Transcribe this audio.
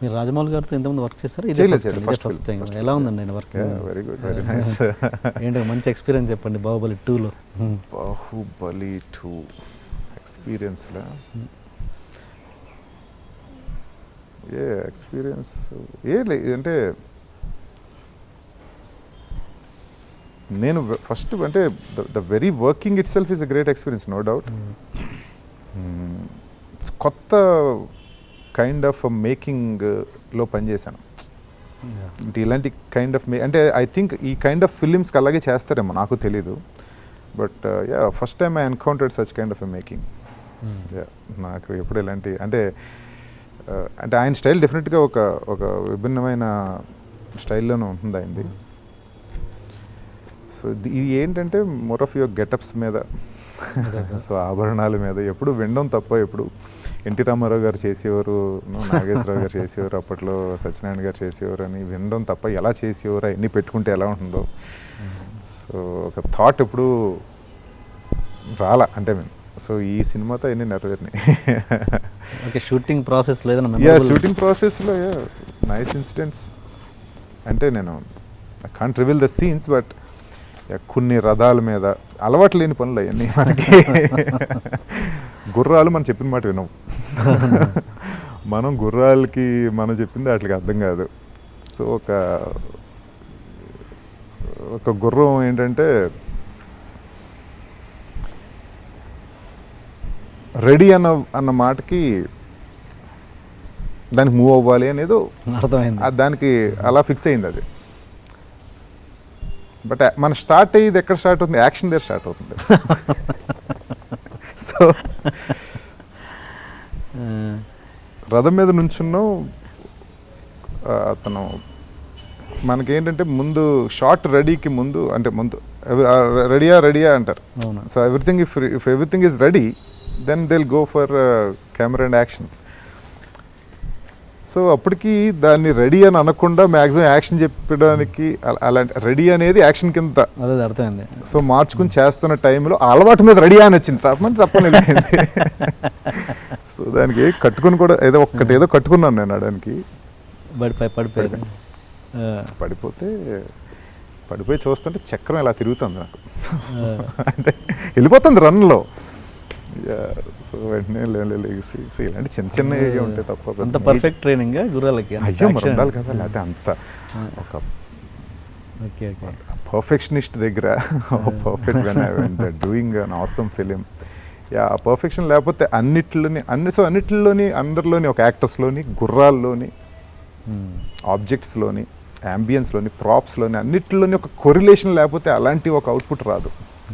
మీరు రాజమౌళి గారితో ఇంతకుముందు వర్క్ చేస్తారు? First time. ఎలా ఉందండి ఆయన work? Very good, very nice. ఏంటి మంచి ఎక్స్పీరియన్స్ చెప్పండి బాహుబలి 2లో. బాహుబలి 2 ఎక్స్పీరియన్స్లా ఎక్స్పీరియన్స్ అంటే నేను ఫస్ట్ అంటే the very working itself is a great experience, no doubt. కొత్త కైండ్ ఆఫ్ మేకింగ్లో పనిచేశాను. అంటే ఇలాంటి కైండ్ ఆఫ్ అంటే ఐ థింక్ ఈ కైండ్ ఆఫ్ ఫిలిమ్స్కి అలాగే చేస్తారేమో, నాకు తెలీదు. But first time I encountered such kind of a making. నాకు ఎప్పుడు ఇలాంటి అంటే ఆయన స్టైల్ డెఫినెట్గా ఒక విభిన్నమైన స్టైల్లోనే ఉంటుంది అయింది. సో ఇది ఏంటంటే మోర్ ఆఫ్ యువర్ గెటప్స్ మీద, సో ఆభరణాల మీద ఎప్పుడు వినడం తప్ప, ఎప్పుడు ఎన్టీ రామారావు గారు చేసేవారు, నాగేశ్వరరావు గారు చేసేవారు, అప్పట్లో సత్యనారాయణ గారు చేసేవారు అని వినడం తప్ప ఎలా చేసేవారు, అవన్నీ పెట్టుకుంటే ఎలా ఉంటుందో, సో ఒక థాట్ ఎప్పుడు రాలా. అంటే మేము సో ఈ సినిమాతో అన్నీ నెరవేరినాయి. ఓకే, షూటింగ్ ప్రాసెస్లో షూటింగ్ ప్రాసెస్లో నైస్ ఇన్సిడెంట్స్ అంటే నేను I can't reveal the scenes, but కొన్ని రథాల మీద అలవాటు లేని పనులు అవన్నీ మనకి. గుర్రాలు మనం చెప్పిన మాట వినవు, మనం గుర్రాలకి మనం చెప్పింది వాటికి అర్థం కాదు. సో ఒక గుర్రం ఏంటంటే రెడీ అన్న మాటకి దానికి మూవ్ అవ్వాలి అనేది అర్థమైంది, దానికి అలా ఫిక్స్ అయింది అది. బట్ మన స్టార్ట్ అయ్యేది ఎక్కడ స్టార్ట్ అవుతుంది? యాక్షన్ దగ్గర స్టార్ట్ అవుతుంది. సో రథం మీద నుంచున్నాం, అతను మనకేంటంటే ముందు షార్ట్ రెడీకి ముందు అంటే ముందు రెడీయా అంటారు. So everything if everything is ready then they will go for camera and action. So అప్పటికి దాన్ని రెడీ అని అనకుండా మ్యాక్సిమం యాక్షన్ చెప్పడానికి అలాంటి రెడీ అనేది యాక్షన్ కింద అర్థమైంది. సో మార్చుకుని చేస్తున్న టైంలో అలవాటు మీద రెడీ అని వచ్చింది, తప్పని. సో దానికి కట్టుకుని కూడా ఏదో కట్టుకున్నాను నేను దానికి. పడిపోయి చూస్తుంటే చక్రం ఇలా తిరుగుతుంది నాకు, అంటే వెళ్ళిపోతుంది రన్లో. సో వెంటనే ఇలాంటి చిన్న ఉంటాయి తప్ప. అంత పర్ఫెక్ట్ ట్రైనింగ్ గుర్రాలకి అయ్యో మరి ఉండాలి కదా, లేకపోతే అంత ఒక పర్ఫెక్షనిస్ట్ దగ్గర perfect doing an awesome film. Perfection లేకపోతే అన్నిట్లోని అందరిలోని ఒక యాక్టర్స్లోని, గుర్రాల్లోని, ఆబ్జెక్ట్స్లోని, అంబియన్స్లోని, ప్రాప్స్లోని, అన్నిటిలోని ఒక కొరిలేషన్ లేకపోతే అలాంటి ఒక అవుట్పుట్ రాదు.